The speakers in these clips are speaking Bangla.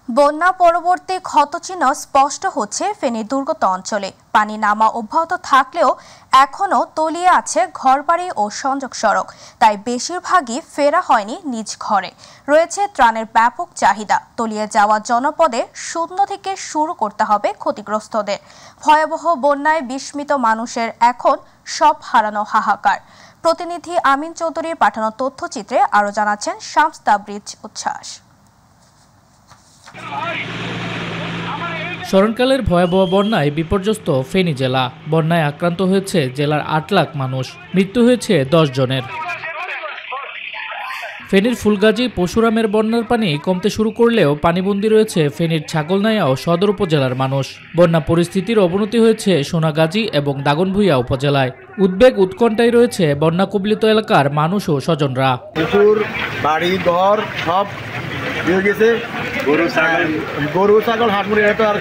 বন্যা পরবর্তী ক্ষতচিহ্ন স্পষ্ট হচ্ছে ফেনীর দুর্গত অঞ্চলে। পানি নামা অব্যাহত থাকলেও এখনও তলিয়ে আছে ঘরবাড়ি ও সংযোগ সড়ক, তাই বেশিরভাগই ফেরা হয়নি নিজ ঘরে। রয়েছে ত্রাণের ব্যাপক চাহিদা। তলিয়ে যাওয়া জনপদে শূন্য থেকে শুরু করতে হবে ক্ষতিগ্রস্তদের। ভয়াবহ বন্যায় বিস্মিত মানুষের এখন সব হারানো হাহাকার। প্রতিনিধি আমিন চৌধুরীর পাঠানো তথ্যচিত্রে আরও জানাচ্ছেন শামস তাবরিজ উচ্ছ্বাস। স্মরণকালের ভয়াবহ বন্যায় বিপর্যস্ত ফেনী জেলা। বন্যায় আক্রান্ত হয়েছে জেলার ৮ লাখ মানুষ, মৃত্যু হয়েছে ১০ জনের। ফেনীর ফুলগাজী পশুরামের বন্যার পানি কমতে শুরু করলেও পানিবন্দী রয়েছে ফেনীর ছাগলনাইয়া ও সদর উপজেলার মানুষ। বন্যা পরিস্থিতির অবনতি হয়েছে সোনাগাজী এবং দাগনভূঞা উপজেলায়। উদ্বেগ উৎকণ্ঠায় রয়েছে বন্যা কবলিত এলাকার মানুষ ও স্বজনরা। বাড়ি ঘর সব গেছে, গরু ছাগল হাট মুড়ি, এটার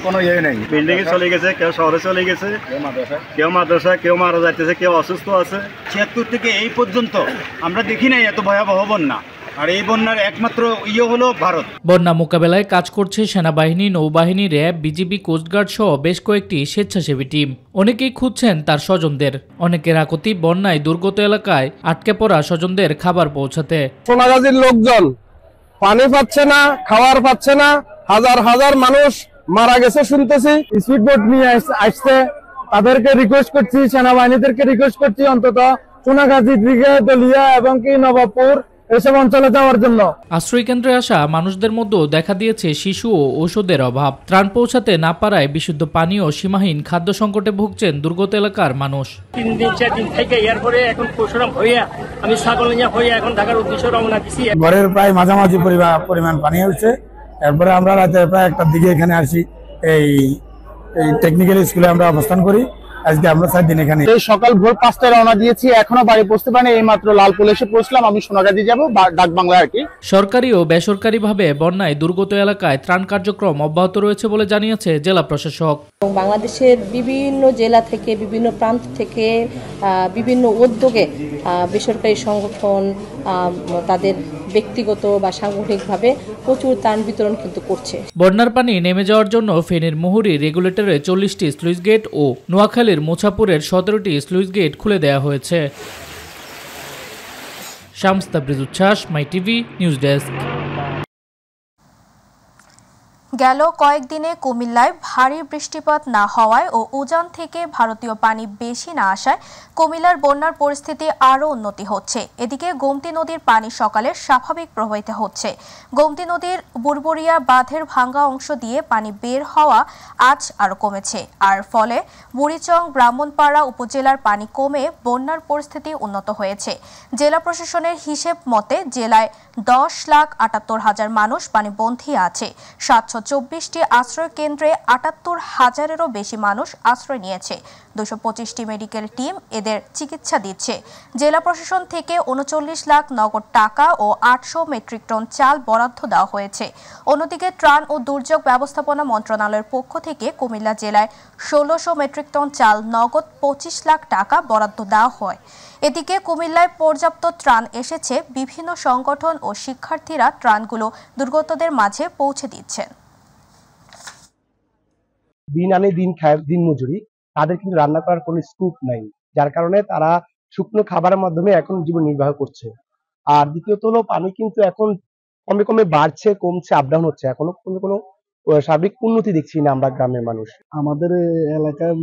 কোনো ইয়ে নেই। বিল্ডিং এ চলে গেছে, কেউ শহরে চলে গেছে, কেউ মাদ্রাসা, কেউ মারা যাইতেছে, কেউ অসুস্থ আছে। ৭৬ থেকে এই পর্যন্ত আমরা দেখি নাই এত ভয়াবহ বন্যা। আর এই বন্যার একমাত্র হলো ভারত। বন্যা মোকাবেলায় কাজ করছে সেনাবাহিনী, নৌবাহিনী, র্যাব, বিজিবি, কোস্টগার্ড সহ বেশ কয়েকটি স্বেচ্ছাসেবী টিম। অনেকেই খুঁজছেন তার স্বজনদের। অনেকের আকুতি বন্যায় দুর্গত এলাকায় আটকে পড়া স্বজনদের খাবার পৌঁছাতে। সোনাগাজীর লোকজন পানি পাচ্ছে না, খাবার পাচ্ছে না, হাজার হাজার মানুষ মারা গেছে শুনতেছি। স্পিডবোট নিয়ে আসছে, তাদেরকে রিকোয়েস্ট করছি, সেনাবাহিনীদেরকে রিকোয়েস্ট করছি অন্তত সোনাগাজী দিকে দলিয়া এবং কি নবাবপুর এসব অঞ্চলে যাওয়ার জন্য। আশ্রয় কেন্দ্রে আসা মানুষদের মধ্যেও দেখা দিয়েছে শিশু ও ঔষধের অভাব। ত্রাণ পৌঁছাতে না পারায় বিশুদ্ধ পানি ও সীমাহীন খাদ্য সংকটে ভুগছেন দুর্গত এলাকার মানুষ। 3 দিন 4 দিন থেকে এরপরে এখন পরশুরাম হইয়া আমি ছাগলনাইয়া হইয়া এখন ঢাকার উদ্দেশ্যে রওনা দিছি। ঘরের প্রায় মাঝামাঝি পরিমাণ পানি হচ্ছে। এরপরে আমরা রাতে প্রায় 1টার দিকে এখানে আসি। এই টেকনিক্যাল স্কুলে আমরা অবস্থান করি। আজকে আমরা 4 দিন এখানে। এই সকাল ভোর 5টায় রওনা দিয়েছি, এখনো বাড়ি পৌঁছতে পারিনি। এই মাত্র লালপুল এসে পৌঁছলাম। আমি সোনাগাজী যাব, ডাক বাংলায় আর কি। সরকারি ও বেসরকারিভাবে বন্যায় দুর্গত এলাকায় ত্রাণ কার্যক্রম অব্যাহত রয়েছে বলে জানিয়েছে জেলা প্রশাসক। বাংলাদেশের বিভিন্ন জেলা থেকে, বিভিন্ন প্রান্ত থেকে, বিভিন্ন উদ্যোগে বেসরকারি সংগঠন তাদের ব্যক্তিগত বা সাংগঠনিকভাবে প্রচুর ত্রাণ বিতরণ কিন্তু করছে। বন্যার পানি নেমে যাওয়ার জন্য ফেনীর মুহুরী রেগুলেটরে 40টি স্লুইস গেট ও নোয়াখালীর মোছাপুরের 17টি স্লুইস গেট খুলে দেওয়া হয়েছে। শামস তাবরিজ উচ্ছ্বাস, মাই টিভি নিউজ ডেস্ক। গেল কয়েকদিনে কুমিল্লায় ভারী বৃষ্টিপাত না হওয়ায় ও উজান থেকে ভারতীয় পানি বেশি না আসায় কুমিল্লার বন্যার পরিস্থিতি আরও উন্নতি হচ্ছে। এদিকে গোমতী নদীর পানি সকালে স্বাভাবিক প্রবাহিত হচ্ছে। গোমতী নদীর বুড়বুড়িয়া বাঁধের ভাঙ্গা অংশ দিয়ে পানি বের হওয়া আজ আরও কমেছে। আর ফলে বুড়িচং ব্রাহ্মণপাড়া উপজেলার পানি কমে বন্যার পরিস্থিতি উন্নত হয়েছে। জেলা প্রশাসনের হিসেব মতে জেলায় 10,78,000 মানুষ পানিবন্দী আছে। 724টি আশ্রয় কেন্দ্রে 78,000-এরও বেশি মানুষ আশ্রয় নিয়েছে। 225টি মেডিকেল টিম এদের চিকিৎসা দিচ্ছে। জেলা প্রশাসন থেকে 39 লাখ নগদ টাকা ও 800 মেট্রিক টন চাল বরাদ্দ দেওয়া হয়েছে। অন্যদিকে ত্রাণ ও দুর্যোগ ব্যবস্থাপনা মন্ত্রণালয়ের পক্ষ থেকে কুমিল্লা জেলায় 1600 মেট্রিক টন চাল, নগদ 25 লাখ টাকা বরাদ্দ দেওয়া হয়। এদিকে কুমিল্লায় পর্যাপ্ত ত্রাণ এসেছে। বিভিন্ন সংগঠন ও শিক্ষার্থীরা ত্রাণগুলো দুর্গতদের মাঝে পৌঁছে দিচ্ছেন। দিন আনে দিন খায়, দিন মজুরি, তাদের কিন্তু রান্না করার কোনো স্কোপ নাই, যার কারণে তারা শুকনো খাবারের মাধ্যমে এখন জীবন নির্বাহ করছে। আর দ্বিতীয়ত হলো পানি কিন্তু এখন কমে কমে বাড়ছে, কমছে, আপ ডাউন হচ্ছে। এখনো কোনো সার্বিক উন্নতি দেখছি না আমরা গ্রামের মানুষ। আমাদের এলাকায়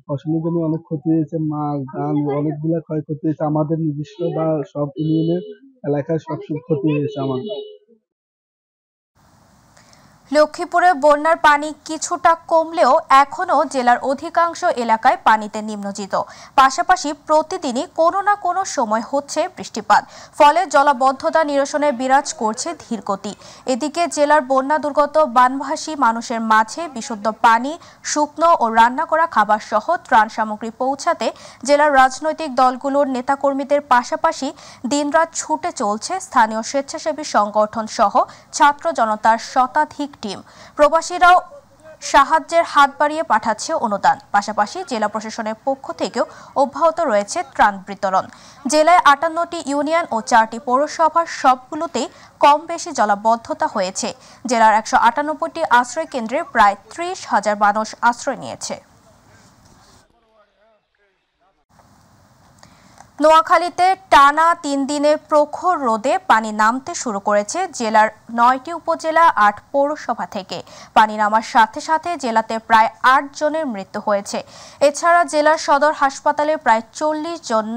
ফসলের জমি অনেক ক্ষতি হয়েছে, মাছ ধান অনেকগুলো ক্ষয়ক্ষতি হয়েছে। আমাদের নিজস্ব বা সব ইউনিয়নের এলাকায় সব ক্ষতি হয়েছে আমাদের। লক্ষ্মীপুরে বন্যার পানি কিছুটা কমলেও এখনও জেলার অধিকাংশ এলাকায় পানিতে নিমজ্জিত। পাশাপাশি প্রতিদিনই কোনো না কোনো সময় হচ্ছে বৃষ্টিপাত, ফলে জলাবদ্ধতা নিরসনে বিরাজ করছে ধীরগতি। এদিকে জেলার বন্যা দুর্গত বানভাসী মানুষের মাঝে বিশুদ্ধ পানি, শুকনো ও রান্না করা খাবার সহ ত্রাণ সামগ্রী পৌঁছাতে জেলার রাজনৈতিক দলগুলোর নেতাকর্মীদের পাশাপাশি দিনরাত ছুটে চলছে স্থানীয় স্বেচ্ছাসেবী সংগঠন সহ ছাত্র জনতার শতাধিক টিম। প্রবাসীরাও সাহায্যের হাত বাড়িয়ে পাঠাচ্ছে অনুদান। পাশাপাশি জেলা প্রশাসনের পক্ষ থেকেও অব্যাহত রয়েছে ত্রাণ বিতরণ। জেলায় 58টি ইউনিয়ন ও 4টি পৌরসভার সবগুলোতেই কম বেশি জলাবদ্ধতা হয়েছে। জেলার 198টি আশ্রয় কেন্দ্রে প্রায় 30,000 মানুষ আশ্রয় নিয়েছে। নোয়াখালীতে টানা 3 দিনের প্রখর রোদে পানি নামতে শুরু করেছে জেলার 9টি উপজেলা 8 পৌরসভা থেকে। পানি নামার সাথে সাথে জেলাতে প্রায় 8 জনের মৃত্যু হয়েছে। এছাড়া জেলার সদর হাসপাতালে প্রায় 40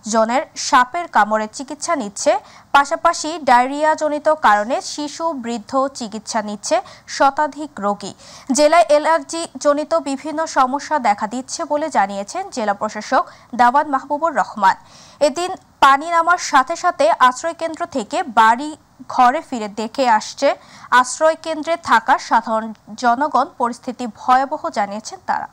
জনের সাপের কামড়ে চিকিৎসা নিচ্ছে। পাশাপাশি ডায়রিয়া জনিত কারণে শিশু বৃদ্ধ চিকিৎসা নিচ্ছে শতাধিক রোগী। জেলায় অ্যালার্জি জনিত বিভিন্ন সমস্যা দেখা দিচ্ছে বলে জানিয়েছেন জেলা প্রশাসক দাওয়াত মাহবুবুর রহমান। এদিন পানি নামার সাথে সাথে আশ্রয় কেন্দ্র থেকে বাড়ি ঘরে ফিরে দেখে আসছে আশ্রয় কেন্দ্রে থাকা সাধারণ জনগণ পরিস্থিতি ভয়াবহ জানিয়েছেন তারা।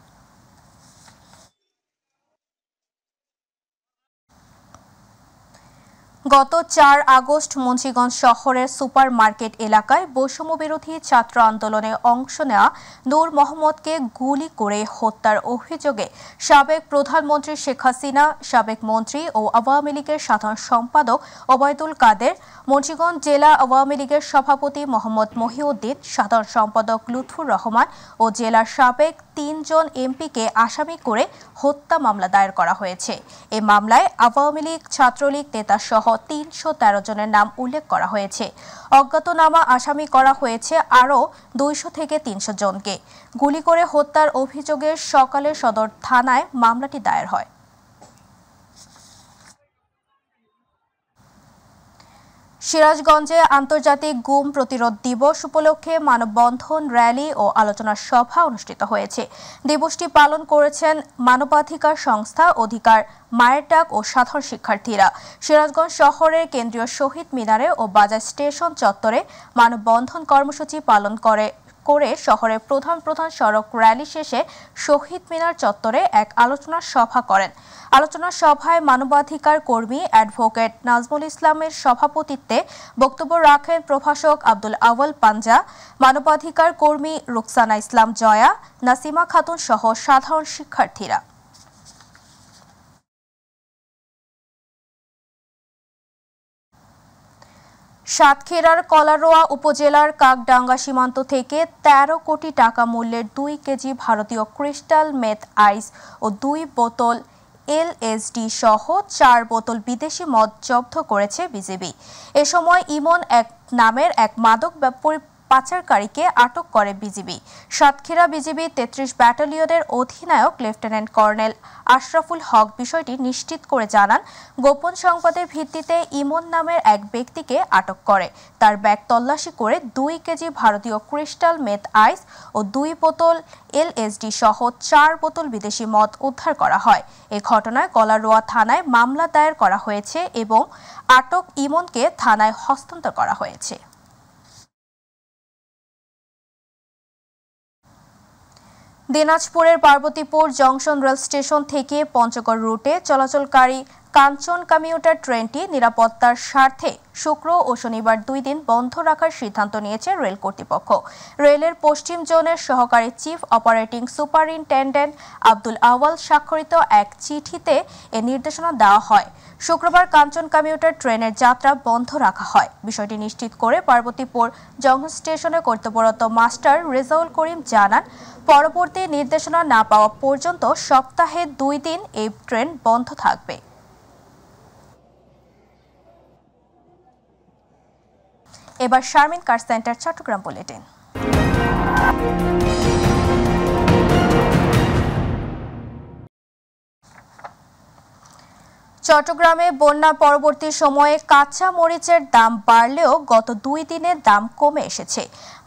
গত 4 আগস্ট মুন্সিগঞ্জ শহরের সুপার মার্কেট এলাকায় বৈষম্য বিরোধী ছাত্র আন্দোলনে অংশ নেওয়া নূর মোহাম্মদকে গুলি করে হত্যার অভিযোগে সাবেক প্রধানমন্ত্রী শেখ হাসিনা, সাবেক মন্ত্রী ও আওয়ামী লীগের সাধারণ সম্পাদক ওবায়দুল কাদের, মুন্সিগঞ্জ জেলা আওয়ামী লীগের সভাপতি মোহাম্মদ মহিউদ্দিন, সাধারণ সম্পাদক লুৎফুর রহমান ও জেলার সাবেক 3 জন এমপিকে আসামি করে হত্যা মামলা দায়ের করা হয়েছে। এই মামলায় আওয়ামী লীগ, ছাত্রলীগ নেতা সহ 313 জনের নাম উল্লেখ করা হয়েছে। অজ্ঞাতনামা আসামি করা হয়েছে আরও 200 থেকে 300 জনকে। গুলি করে হত্যার অভিযোগে সকালে সদর থানায় মামলাটি দায়ের হয়। সিরাজগঞ্জে আন্তর্জাতিক গুম প্রতিরোধ দিবস উপলক্ষে মানববন্ধন, র্যালি ও আলোচনা সভা অনুষ্ঠিত হয়েছে। দিবসটি পালন করেছেন মানবাধিকার সংস্থা অধিকার, মায়ের ডাক ও সাধারণ শিক্ষার্থীরা। সিরাজগঞ্জ শহরের কেন্দ্রীয় শহীদ মিনারে ও বাজার স্টেশন চত্বরে মানববন্ধন কর্মসূচি পালন করে শহরের প্রধান সড়ক র্যালি শেষে শহীদ মিনার চত্বরে এক আলোচনা সভা করেন। আলোচনা সভায় মানবাধিকার কর্মী অ্যাডভোকেট নাজমুল ইসলামের সভাপতিত্বে বক্তব্য রাখেন প্রভাষক আব্দুল আওয়াল পাঞ্জা, মানবাধিকার কর্মী রুকসানা ইসলাম জয়া, নাসিমা খাতুন সহ সাধারণ শিক্ষার্থীরা। সাতক্ষীরার কলারোয়া উপজেলার কাকডাঙ্গা সীমান্ত থেকে 13 কোটি টাকা মূল্যের 2 কেজি ভারতীয় ক্রিস্টাল মেথ আইস ও 2 বোতল LSD সহ 4 বোতল বিদেশি মদ জব্দ করেছে বিজিবি। এ সময় ইমন নামের এক মাদক পাচারকারীকে আটক করে বিজিবি। সাতক্ষীরা বিজিবি 33 ব্যাটালিয়নের অধিনায়ক লেফটেন্যান্ট কর্নেল আশরাফুল হক বিষয়টি নিশ্চিত করে জানান, গোপন সংবাদের ভিত্তিতে ইমন নামের এক ব্যক্তিকে আটক করে তার ব্যাগ তল্লাশি করে 2 কেজি ভারতীয় ক্রিস্টাল মেথ আইস ও 2 বোতল LSD সহ 4 বোতল বিদেশি মদ উদ্ধার করা হয়। এ ঘটনায় কলারোয়া থানায় মামলা দায়ের করা হয়েছে এবং আটক ইমনকে থানায় হস্তান্তর করা হয়েছে। দিনাজপুরের পার্বতীপুর জংশন রেল স্টেশন থেকে পঞ্চগড় রুটে চলাচলকারী কাঞ্চন কমিউটার ট্রেনটি নিরাপত্তার স্বার্থে শুক্র ও শনিবার 2 দিন বন্ধ রাখার সিদ্ধান্ত নিয়েছে রেল কর্তৃপক্ষ। রেলের পশ্চিম জোনের সহকারী চিফ অপারেটিং সুপারিনটেন্ডেন্ট আব্দুল আওয়াল স্বাক্ষরিত এক চিঠিতে এ নির্দেশনা দেওয়া হয়। শুক্রবার কাঞ্চন কমিউটার ট্রেনের যাত্রা বন্ধ রাখা হয়। বিষয়টি নিশ্চিত করে পার্বতীপুর জংশন স্টেশনে কর্তব্যরত মাস্টার রেজাউল করিম জানান, পরবর্তী নির্দেশনা না পাওয়া পর্যন্ত সপ্তাহে 2 দিন এই ট্রেন বন্ধ থাকবে। এবার শারমিন কার সেন্টার চট্টগ্রাম বুলেটিন। চট্টগ্রামে বন্যা পরবর্তী সময়ে কাঁচা মরিচের দাম বাড়লেও গত 2 দিনে দাম কমে এসেছে।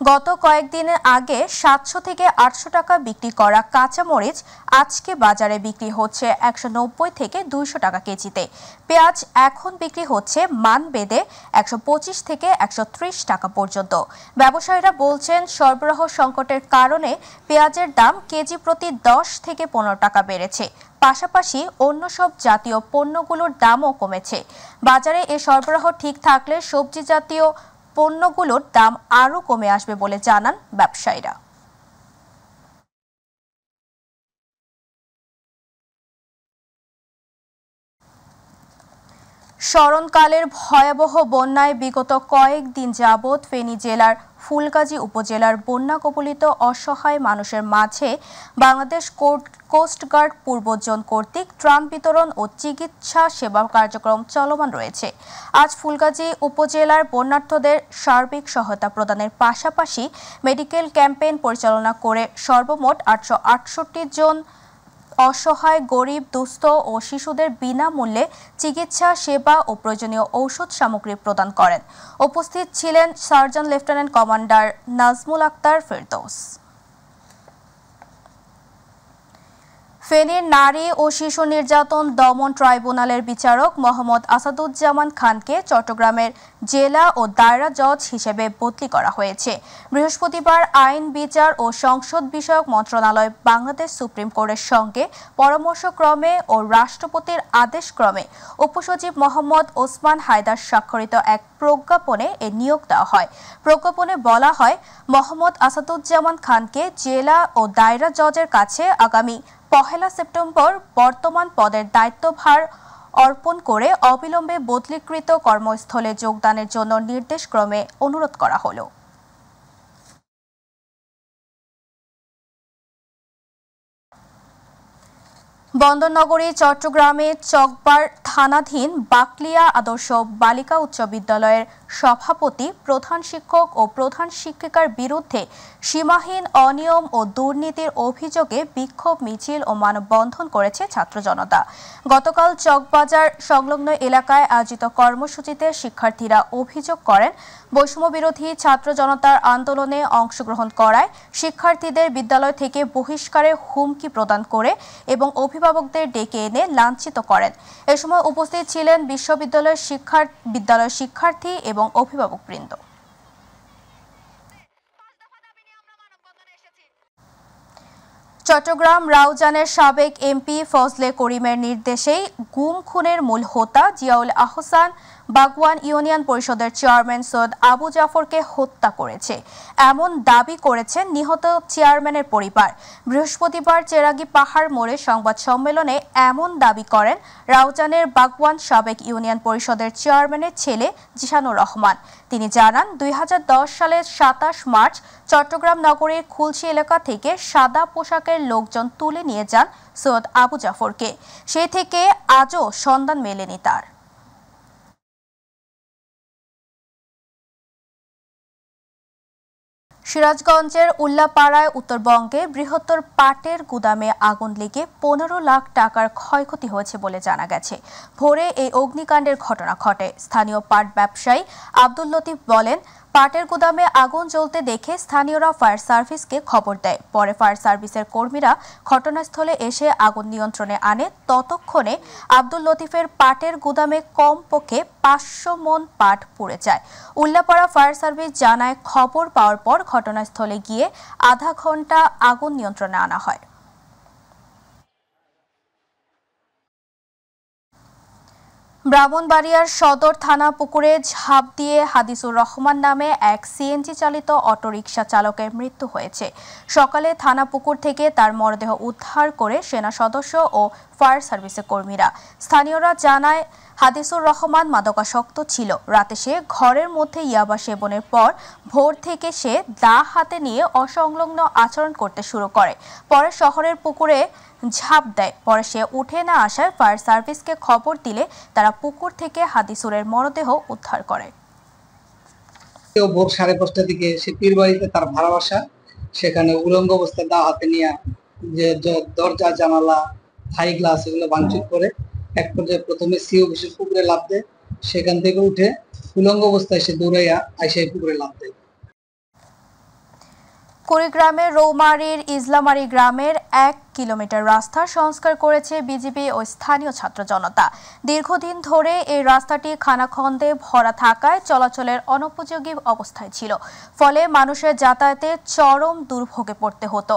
গত কয়েকদিন আগে 700 থেকে 800 টাকা বিক্রি করা কাঁচা মরিচ আজকে বাজারে বিক্রি হচ্ছে 190 থেকে 200 টাকা কেজিতে। পেঁয়াজ এখন বিক্রি হচ্ছে মান বেঁধে 125 থেকে 130 টাকা পর্যন্ত। ব্যবসায়ীরা বলছেন, সরবরাহ সংকটের কারণে পেঁয়াজের দাম কেজি প্রতি 10 থেকে 15 টাকা বেড়েছে। পাশাপাশি অন্য সব জাতীয় পণ্যগুলোর দামও কমেছে। বাজারে এ সরবরাহ ঠিক থাকলে সবজি জাতীয় পণ্যগুলোর দাম আরও কমে আসবে বলে জানান ব্যবসায়ীরা। স্মরণকালের ভয়াবহ বন্যায় বিগত কয়েকদিন যাবৎ ফেনী জেলার ফুলগাজী উপজেলার বন্যা কবলিত অসহায় মানুষের মাঝে বাংলাদেশ কোস্টগার্ড পূর্ব জোন কর্তৃক ত্রাণ বিতরণ ও চিকিৎসা সেবা কার্যক্রম চলমান রয়েছে। আজ ফুলগাজী উপজেলার বন্যার্থদের সার্বিক সহায়তা প্রদানের পাশাপাশি মেডিকেল ক্যাম্পেইন পরিচালনা করে সর্বমোট 868 জন অসহায় গরিব দুস্থ ও শিশুদের বিনামূল্যে চিকিৎসা সেবা ও প্রয়োজনীয় ঔষধ সামগ্রী প্রদান করেন। উপস্থিত ছিলেন surgeon lieutenant commander Nazmul Akter Ferdous. ফেনীর নারী ও শিশু নির্যাতন দমন ট্রাইব্যুনালের বিচারক মোহাম্মদ আসাদুজ্জামান খানকে চট্টগ্রামের জেলা ও দায়রা জজ হিসেবে বদলি করা হয়েছে। বৃহস্পতিবার আইন বিচার ও সংসদ বিষয়ক মন্ত্রণালয় বাংলাদেশ সুপ্রিম কোর্টের সঙ্গে পরামর্শক্রমে ও রাষ্ট্রপতির আদেশক্রমে উপসচিব মোহাম্মদ ওসমান হায়দার স্বাক্ষরিত এক প্রজ্ঞাপনে এ নিয়োগ দেওয়া হয়। প্রজ্ঞাপনে বলা হয়, মোহাম্মদ আসাদুজ্জামান খানকে জেলা ও দায়রা জজের কাছে আগামী 1 সেপ্টেম্বর বর্তমান পদের দায়িত্বভার অর্পণ করে অবিলম্বে বদলিকৃত কর্মস্থলে যোগদানের জন্য নির্দেশক্রমে অনুরোধ করা হলো। বন্দরনগরী চট্টগ্রামে চকবার থানাধীন বাকলিয়া আদর্শ বালিকা উচ্চ বিদ্যালয়ের সভাপতি, প্রধান শিক্ষক ও প্রধান শিক্ষিকার বিরুদ্ধে সীমাহীন অনিয়ম ও দুর্নীতির অভিযোগে বিক্ষোভ মিছিল ও মানববন্ধন করেছে ছাত্র জনতা। গতকাল চকবাজার সংলগ্ন এলাকায় আয়োজিত কর্মসূচিতে শিক্ষার্থীরা অভিযোগ করেন, বৈষম্য বিরোধী ছাত্র জনতার আন্দোলনে অংশগ্রহণ করায় শিক্ষার্থীদের বিদ্যালয় থেকে বহিষ্কারের হুমকি প্রদান করে এবং অভিভাবকদের ডেকে এনে লাঞ্ছিত করেন। এ সময় উপস্থিত ছিলেন বিদ্যালয়ের শিক্ষার্থী এবং অভিভাবকবৃন্দ। চট্টগ্রাম রাউজানের সাবেক এমপি ফজলে করিমের নির্দেশেই গুম খুনের মূল হোতা জিয়াউল আহসান বাগওয়ান ইউনিয়ন পরিষদের চেয়ারম্যান সৈয়দ আবু জাফরকে হত্যা করেছে, এমন দাবি করেছেন নিহত চেয়ারম্যানের পরিবার। বৃহস্পতিবার চেরাগী পাহাড় মোড়ে সংবাদ সম্মেলনে এমন দাবি করেন রাউজানের বাগওয়ান সাবেক ইউনিয়ন পরিষদের চেয়ারম্যানের ছেলে জিশানুর রহমান। তিনি জানান, 2010 সালের 27 মার্চ চট্টগ্রাম নগরের খুলশি এলাকা থেকে সাদা পোশাকের লোকজন তুলে নিয়ে যান সৈয়দ আবু জাফরকে। সেই থেকে আজও সন্ধান মেলেনি তার। সিরাজগঞ্জের উল্লাপাড়ায় উত্তরবঙ্গে বৃহত্তর পাটের গুদামে আগুন লেগে 15 লাখ টাকার ক্ষয়ক্ষতি হয়েছে বলে জানা গেছে। ভোরে এই অগ্নিকাণ্ডের ঘটনা ঘটে। স্থানীয় পাট ব্যবসায়ী আব্দুল লতিফ বলেন, পাটের গুদামে আগুন জ্বলতে দেখে স্থানীয়রা ফায়ার সার্ভিসকে খবর দেয়। পরে ফায়ার সার্ভিসের কর্মীরা ঘটনাস্থলে এসে আগুন নিয়ন্ত্রণে আনে। ততক্ষণে আব্দুল লতিফের পাটের গুদামে কমপক্ষে 500 মণ পাট পুড়ে যায়। উল্লাপাড়া ফায়ার সার্ভিস জানায়, খবর পাওয়ার পর ঘটনাস্থলে গিয়ে আধা ঘন্টা আগুন নিয়ন্ত্রণে আনা হয়। ব্রাহ্মণবাড়িয়ার সদর থানা পুকুরে ঝাঁপ দিয়ে হাদিসুর রহমান নামে এক সিএনজি চালিত অটোরিকশা চালকের মৃত্যু হয়েছে। সকালে থানা পুকুর থেকে তার মরদেহ উদ্ধার করে সেনা সদস্য ও ফায়ার সার্ভিসের কর্মীরা। স্থানীয়রা জানায়, হাদিসুর রহমান মাদকাসক্ত ছিল। রাতে সে ঘরের মধ্যে ইয়াবা সেবনের পর ভোর থেকে সে দা হাতে নিয়ে অসংলগ্ন আচরণ করতে শুরু করে। পরে শহরের পুকুরে ঝাঁপ দেয়। পরে সে উঠে না আসায় ফায়ার সার্ভিসকে খবর দিলে তারা পুকুর থেকে হাদিসুরের মরদেহ উদ্ধার করে। ভোর 5:30টার দিকে সে পীর বাড়িতে তার ভাড়া বাসা, সেখানে উলঙ্গ অবস্থায় দা হাতে নিয়ে যে দরজা জানালা থাই গ্লাস এগুলো ভাঙচুর করে এক পর্যায়ে প্রথমে সিও বিশেষ পুকুরে লাফ দেয়। সেখান থেকে উঠে উলঙ্গ অবস্থায় সে দৌড়াইয়া আইসা পুকুরে লাফ দেয়। কুড়িগ্রামের রৌমারীর ইসলামারী গ্রামের 1 কিলোমিটার রাস্তা সংস্কার করেছে বিজিবি ও স্থানীয় ছাত্র জনতা। দীর্ঘদিন ধরে এই রাস্তাটি খানাখন্দে ভরা থাকায় চলাচলের অনুপযোগী অবস্থায় ছিল, ফলে মানুষের যাতায়াতে চরম দুর্ভোগে পড়তে হতো।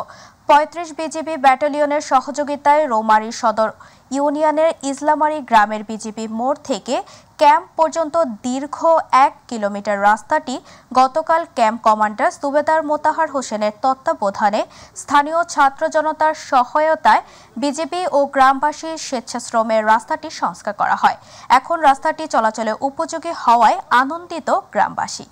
35 বিজিবি ব্যাটালিয়নের সহযোগিতায় রৌমারী সদর ইউনিয়নের ইসলামারী গ্রামের বিজিবি মোড় থেকে ক্যাম্প পর্যন্ত দীর্ঘ 1 কিলোমিটার রাস্তাটি গতকাল ক্যাম্প কমান্ডার সুবেদার মোতাহার হোসেনের তত্ত্বাবধানে স্থানীয় ছাত্র জনতার সহায়তায় বিজিবি ও গ্রামবাসীর স্বেচ্ছাশ্রমের রাস্তাটি সংস্কার করা হয়। এখন রাস্তাটি চলাচলে উপযোগী হওয়ায় আনন্দিত গ্রামবাসী।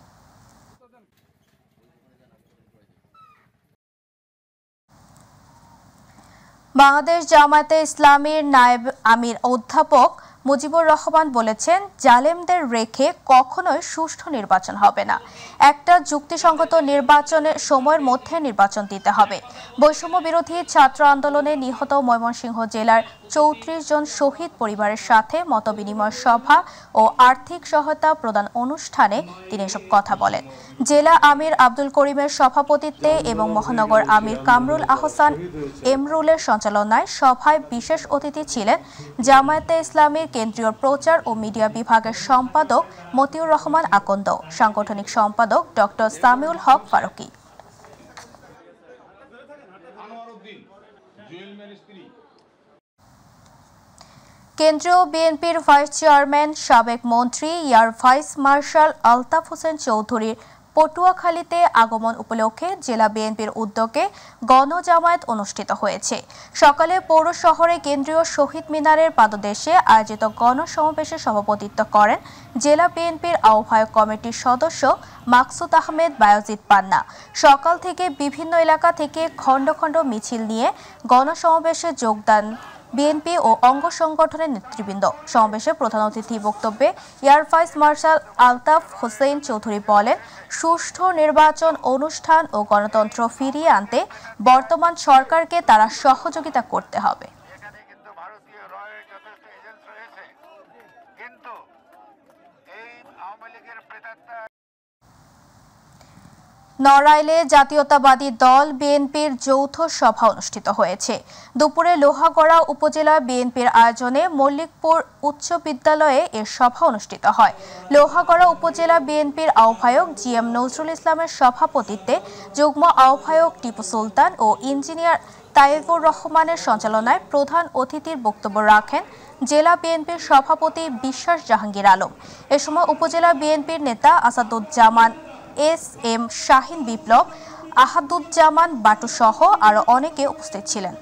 বাংলাদেশ জামায়াতে ইসলামীর নায়েব আমির অধ্যাপক মুজিবুর রহমান বলেছেন, জালেমদের রেখে কখনোই সুষ্ঠু নির্বাচন হবে না। একটা যুক্তিসঙ্গত নির্বাচনের সময়ের মধ্যে নির্বাচন দিতে হবে। বৈষম্য বিরোধী ছাত্র আন্দোলনে নিহত ময়মনসিংহ জেলার 34 জন শহীদ পরিবারের সাথে মতবিনিময় সভা ও আর্থিক সহায়তা প্রদান অনুষ্ঠানে তিনি এসব কথা বলেন। জেলা আমির আব্দুল করিমের সভাপতিত্বে এবং মহানগর আমির কামরুল আহসান এমরুলের সঞ্চালনায় সভায় বিশেষ অতিথি ছিলেন জামায়াতে ইসলামীর কেন্দ্রীয় প্রচার ও মিডিয়া বিভাগের সম্পাদক মতিউর রহমান আকন্দ, সাংগঠনিক সম্পাদক ডক্টর সামিউল হক ফারুকী। কেন্দ্রীয় বিএনপির ভাইস চেয়ারম্যান সাবেক মন্ত্রী air vice marshal Altaf Hossain চৌধুরীর পটুয়াখালীতে আগমন উপলক্ষে জেলা বিএনপির উদ্যোগে গণজামায়াত অনুষ্ঠিত হয়েছে। সকালে পৌর শহরে কেন্দ্রীয় শহীদ মিনারের পাদদেশে আয়োজিত গণসমাবেশে সভাপতিত্ব করেন জেলা বিএনপির আহ্বায়ক কমিটির সদস্য মাকসুদ আহমেদ বায়োজিৎ পান্না। সকাল থেকে বিভিন্ন এলাকা থেকে খণ্ড খণ্ড মিছিল নিয়ে গণসমাবেশে যোগদান বিএনপি ও অঙ্গ সংগঠনের নেতৃবৃন্দ। সমাবেশে প্রধান অতিথি বক্তব্যে air vice marshal Altaf Hossain Chowdhury বলেন, সুষ্ঠু নির্বাচন অনুষ্ঠান ও গণতন্ত্র ফিরিয়ে আনতে বর্তমান সরকারকে তারা সহযোগিতা করতে হবে। নড়াইলে জাতীয়তাবাদী দল বিএনপির যৌথ সভা অনুষ্ঠিত হয়েছে। দুপুরে লোহাগড়া উপজেলা বিএনপির আয়োজনে মল্লিকপুর উচ্চ বিদ্যালয়ে এর সভা অনুষ্ঠিত হয়। লোহাগড়া উপজেলা বিএনপির আহ্বায়ক জিএম নজরুল ইসলামের সভাপতিত্বে যুগ্ম আহ্বায়ক টিপু সুলতান ও ইঞ্জিনিয়ার তাইবুর রহমানের সঞ্চালনায় প্রধান অতিথির বক্তব্য রাখেন জেলা বিএনপির সভাপতি বিশ্বাস জাহাঙ্গীর আলম। এ সময় উপজেলা বিএনপির নেতা আসাদুজ্জামান, এস এম শাহিন বিপ্লব, আহাদুজ্জামান বাটু সহ আরো অনেকে উপস্থিত ছিলেন।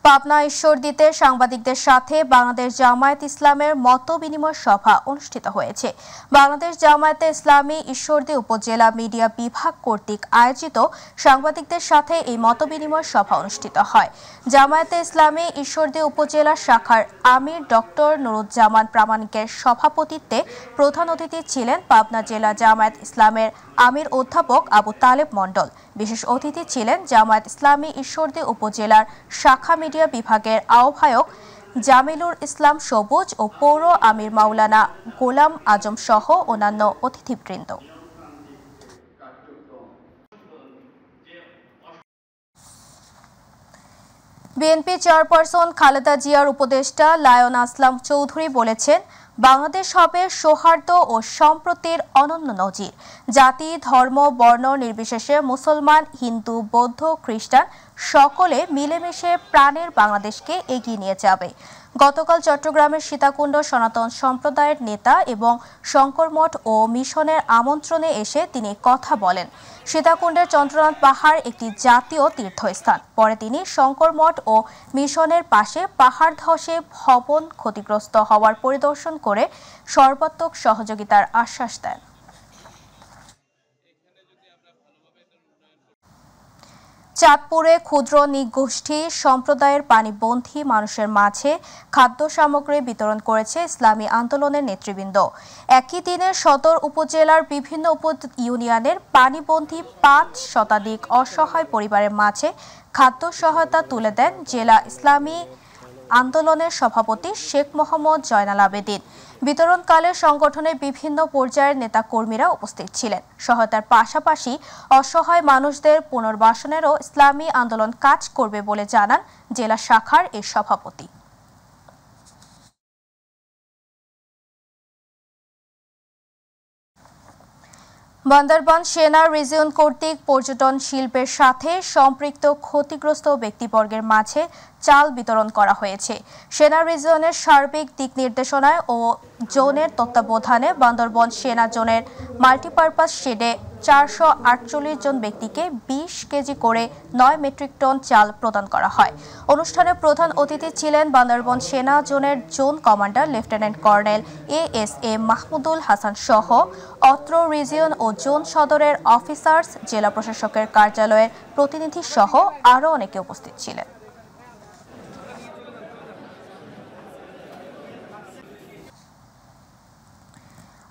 পাবনা ঈশ্বরদীতে সাংবাদিকদের সাথে বাংলাদেশ জামায়াত ইসলামের মতবিনিময় সভা অনুষ্ঠিত হয়েছে। বাংলাদেশ জামায়াতে ইসলামী ঈশ্বরদী উপজেলা মিডিয়া বিভাগ কর্তৃক আয়োজিত সাংবাদিকদের সাথে এই মতবিনিময় সভা অনুষ্ঠিত হয়। জামায়াতে ইসলামী ঈশ্বরদী উপজেলা শাখার আমির ডক্টর নুরুজ্জামান প্রামাণিকের সভাপতিত্বে প্রধান অতিথি ছিলেন পাবনা জেলা জামায়াত ইসলামের আমির অধ্যাপক আবু তালেব মণ্ডল। বিশেষ অতিথি ছিলেন জামায়াত ইসলামী ঈশ্বরদী উপজেলার শাখা মিডিয়া বিভাগের আহ্বায়ক জামিলুর ইসলাম সবুজ ও পৌর আমির মাওলানা গোলাম আজম সহ অন্যান্য অতিথিবৃন্দ। বিএনপি চেয়ারপারসন খালেদা জিয়ার উপদেষ্টা লায়ন আসলাম চৌধুরী বলেছেন, বাংলাদেশ হবে সৌহার্দ্য ও সম্প্রীতির অনন্য নজির। জাতি, ধর্ম, বর্ণ নির্বিশেষে মুসলমান, হিন্দু, বৌদ্ধ, খ্রিস্টান সকলে মিলেমিশে প্রাণের বাংলাদেশকে এগিয়ে নিয়ে যাবে। গতকাল চট্টগ্রামের সীতাকুণ্ড সনাতন সম্প্রদায়ের নেতা এবং শঙ্করমঠ ও মিশনের আমন্ত্রণে এসে তিনি কথা বলেন। সীতাকুণ্ডের চন্দ্রনাথ পাহাড় একটি জাতীয় তীর্থস্থান। পরে তিনি শঙ্করমঠ ও মিশনের পাশে পাহাড় ধসে ভবন ক্ষতিগ্রস্ত হওয়ার পরিদর্শন করে সর্বাত্মক সহযোগিতার আশ্বাস দেন। চাঁদপুরে ক্ষুদ্র নৃগোষ্ঠী সম্প্রদায়ের পানিবন্ধী মানুষের মাঝে খাদ্য সামগ্রী বিতরণ করেছে ইসলামী আন্দোলনের নেতৃবৃন্দ। একই দিনে সদর উপজেলার বিভিন্ন উপ ইউনিয়নের পানিবন্ধী 5 শতাধিক অসহায় পরিবারের মাঝে খাদ্য সহায়তা তুলে দেন জেলা ইসলামী আন্দোলনের সভাপতি শেখ মোহাম্মদ জয়নাল আবেদিন। বিতরণকালে সংগঠনের বিভিন্ন পর্যায়ের নেতাকর্মীরা উপস্থিত ছিলেন। সহায়তার পাশাপাশি অসহায় মানুষদের পুনর্বাসনেরও ইসলামী আন্দোলন কাজ করবে বলে জানান জেলা শাখার এই সভাপতি। বান্দরবান সেনা রিজিয়ন কর্তৃক পর্যটন শিল্পের সাথে সম্পৃক্ত ক্ষতিগ্রস্ত ব্যক্তিবর্গের মাঝে চাল বিতরণ করা হয়েছে। সেনা রিজিয়নের সার্বিক দিক নির্দেশনায় ও জোনের তত্ত্বাবধানে বান্দরবান সেনা জোনের মাল্টিপারপাস শেডে 448 জন ব্যক্তিকে 20 কেজি করে 9 মেট্রিক টন চাল প্রদান করা হয়। অনুষ্ঠানে প্রধান অতিথি ছিলেন বান্দরবান সেনা জোনের zone commander lieutenant colonel ASA Mahmudul Hasan সহ অত্র রিজিয়ন ও জোন সদরের অফিসার্স, জেলা প্রশাসকের কার্যালয়ের প্রতিনিধি সহ আরও অনেকে উপস্থিত ছিলেন।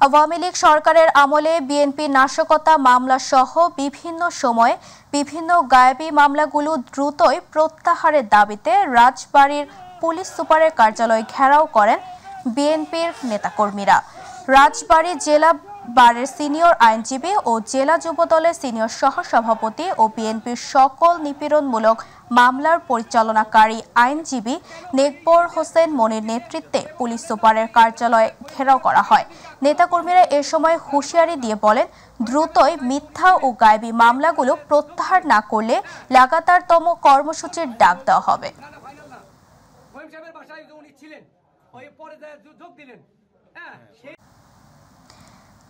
আওয়ামী লীগ সরকারের আমলে বিএনপি নাশকতা মামলা সহ বিভিন্ন সময়ে বিভিন্ন গায়েবী মামলাগুলো দ্রুতই প্রত্যাহারের দাবিতে রাজবাড়ীর পুলিশ সুপারের কার্যালয় ঘেরাও করেন বিএনপির নেতাকর্মীরা। রাজবাড়ী জেলা বারের সিনিয়র আইনজীবী ও জেলা যুবদলের সিনিয়র সহসভাপতি ও বিএনপির সকল নিপীড়নমূলক মামলার পরিচালনাকারী আইনজীবী নেকবর হোসেন মনির নেতৃত্বে পুলিশ সুপারের কার্যালয়ে ঘেরাও করা হয়। নেতাকর্মীরা এ সময় হুঁশিয়ারি দিয়ে বলেন, দ্রুতই মিথ্যা ও গায়েবী মামলাগুলো প্রত্যাহার না করলে লাগাতারতম কর্মসূচির ডাক দেওয়া হবে।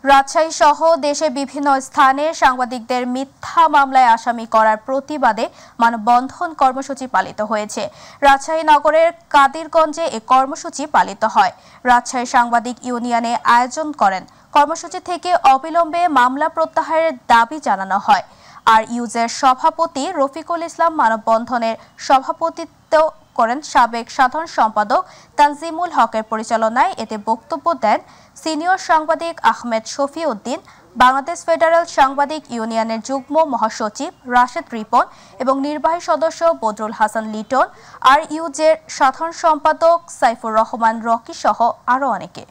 রাজশাহী সহ দেশে বিভিন্ন স্থানে সাংবাদিকদের মিথ্যা মামলায় আসামি করার প্রতিবাদে মানববন্ধন কর্মসূচি পালিত হয়েছে। রাজশাহী নগরের কাদিরগঞ্জে এ কর্মসূচি পালিত হয়। রাজশাহী সাংবাদিক ইউনিয়নে আয়োজন করেন। কর্মসূচি থেকে অবিলম্বে মামলা প্রত্যাহারের দাবি জানানো হয়। আর ইউজের সভাপতি রফিকুল ইসলাম মানববন্ধনের সভাপতিত্ব করেন সাবেক সাধারণ সম্পাদক তানজিমুল হকের পরিচালনায়। এতে বক্তব্য দেন সিনিয়র সাংবাদিক আহমেদ শফি উদ্দিন, বাংলাদেশ ফেডারেল সাংবাদিক ইউনিয়নের যুগ্ম মহাসচিব রাশেদ রিপন এবং নির্বাহী সদস্য বদরুল হাসান লিটন, আর ইউজের সাধারণ সম্পাদক সাইফুর রহমান রকি সহ আরও অনেকে।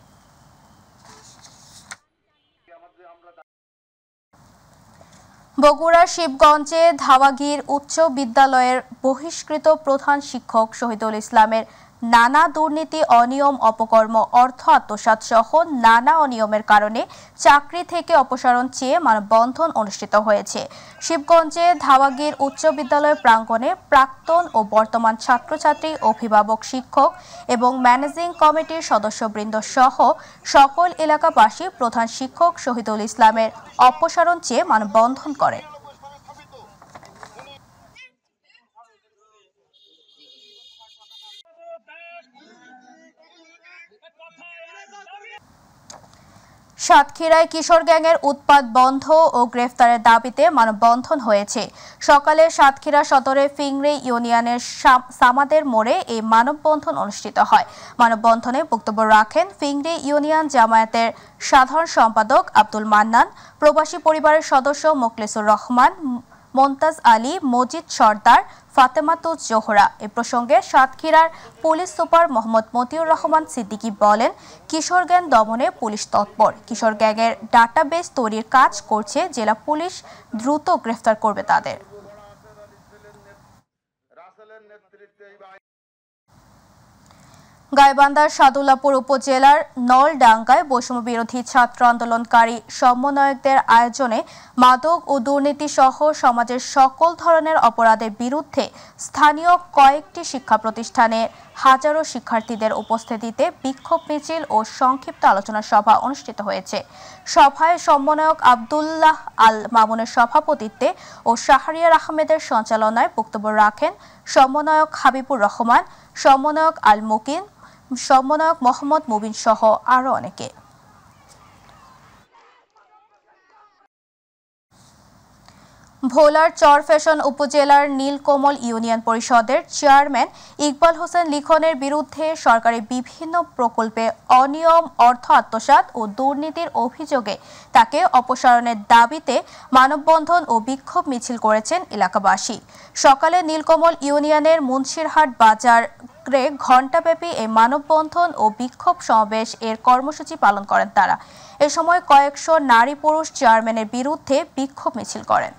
বগুড়ার শিবগঞ্জে ধাওয়াগীর উচ্চ বিদ্যালয়ের বহিষ্কৃত প্রধান শিক্ষক শহীদুল ইসলামের নানা দুর্নীতি, অনিয়ম, অপকর্ম, অর্থ আত্মসাৎ সহ নানা অনিয়মের কারণে চাকরি থেকে অপসারণ চেয়ে মানববন্ধন অনুষ্ঠিত হয়েছে। শিবগঞ্জে ধাওয়াগীর উচ্চ বিদ্যালয় প্রাঙ্গণে প্রাক্তন ও বর্তমান ছাত্রছাত্রী, অভিভাবক, শিক্ষক এবং ম্যানেজিং কমিটির সদস্যবৃন্দ সহ সকল এলাকাবাসী প্রধান শিক্ষক শহীদুল ইসলামের অপসারণ চেয়ে মানববন্ধন করে। সাতক্ষীরায় কিশোর গ্যাংয়ের উৎপাত বন্ধ ও গ্রেফতারের দাবিতে মানববন্ধন হয়েছে। সকালে সাতক্ষীরা সদরে ফিংরে ইউনিয়নের সামাদের মোড়ে এই মানববন্ধন অনুষ্ঠিত হয়। মানববন্ধনে বক্তব্য রাখেন ফিংরে ইউনিয়ন জামায়াতের সাধারণ সম্পাদক আব্দুল মান্নান, প্রবাসী পরিবারের সদস্য মোখলেসুর রহমান, মমতাজ আলী, মজিদ সর্দার, ফাতেমাতুজ জোহরা। এ প্রসঙ্গে সাতক্ষীরার পুলিশ সুপার মোহাম্মদ মতিউর রহমান সিদ্দিকী বলেন, কিশোর গ্যাং দমনে পুলিশ তৎপর। কিশোর গ্যাংয়ের ডাটাবেস তৈরির কাজ করছে জেলা পুলিশ, দ্রুত গ্রেফতার করবে তাদের। গাইবান্ধার সাদুল্লাপুর উপজেলার নলডাঙ্গায় বৈষম্য বিরোধী ছাত্র আন্দোলনকারী সমন্বয়কদের আয়োজনে মাদক ও দুর্নীতি সহ সমাজের সকল ধরনের অপরাধের বিরুদ্ধে স্থানীয় কয়েকটি শিক্ষা প্রতিষ্ঠানে হাজারো শিক্ষার্থীদের উপস্থিতিতে বিক্ষোভ মিছিল ও সংক্ষিপ্ত আলোচনা সভা অনুষ্ঠিত হয়েছে। সভায় সমন্বয়ক আব্দুল্লাহ আল মামুনের সভাপতিত্বে ও শাহরিয়ার আহমেদের সঞ্চালনায় বক্তব্য রাখেন সমন্বয়ক হাবিবুর রহমান, সমন্বয়ক আল মুকিন, সমন্বয়ক মোহাম্মদ মুবিন সহ আরও অনেকে। ভোলার চরফ্যাশন উপজেলার নীলকমল ইউনিয়ন পরিষদের চেয়ারম্যান ইকবাল হোসেন লিখনের বিরুদ্ধে সরকারি বিভিন্ন প্রকল্পে অনিয়ম, অর্থ আত্মসাৎ ও দুর্নীতির অভিযোগে তাকে অপসারণের দাবিতে মানববন্ধন ও বিক্ষোভ মিছিল করেছেন এলাকাবাসী। সকালে নীলকমল ইউনিয়নের মুন্সিরহাট বাজার ঘণ্টাব্যাপী এই মানববন্ধন ও বিক্ষোভ সমাবেশ এর কর্মসূচি পালন করেন তারা। এ সময় কয়েকশো নারী পুরুষ চেয়ারম্যানের বিরুদ্ধে বিক্ষোভ মিছিল করেন।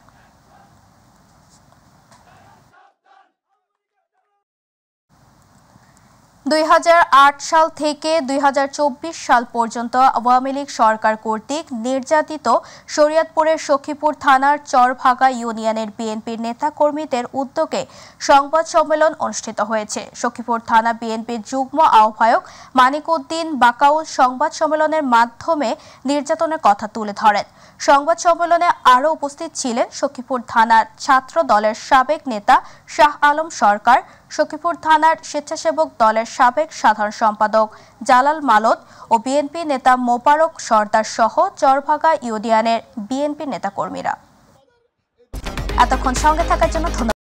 2008 সাল থেকে 2024 সাল পর্যন্ত আওয়ামী লীগ সরকার কর্তৃক নির্যাতিত শরীয়তপুরের সখীপুর থানার চরভাগা ইউনিয়নের বিএনপির নেতাকর্মীদের উদ্যোগে সংবাদ সম্মেলন অনুষ্ঠিত হয়েছে। সখীপুর থানা বিএনপির যুগ্ম আহ্বায়ক মানিক উদ্দিন বাকাউল সংবাদ সম্মেলনের মাধ্যমে নির্যাতনের কথা তুলে ধরেন। সংবাদ সম্মেলনে আরও উপস্থিত ছিলেন সখীপুর থানার ছাত্র দলের সাবেক নেতা শাহ আলম সরকার, সখীপুর থানার স্বেচ্ছাসেবক দলের সাবেক সাধারণ সম্পাদক জালাল মালত ও বিএনপি নেতা মোবারক সর্দার সহ চরভাগা ইউনিয়নের বিএনপি নেতাকর্মীরা। এতক্ষণ সঙ্গে থাকার জন্য ধন্যবাদ।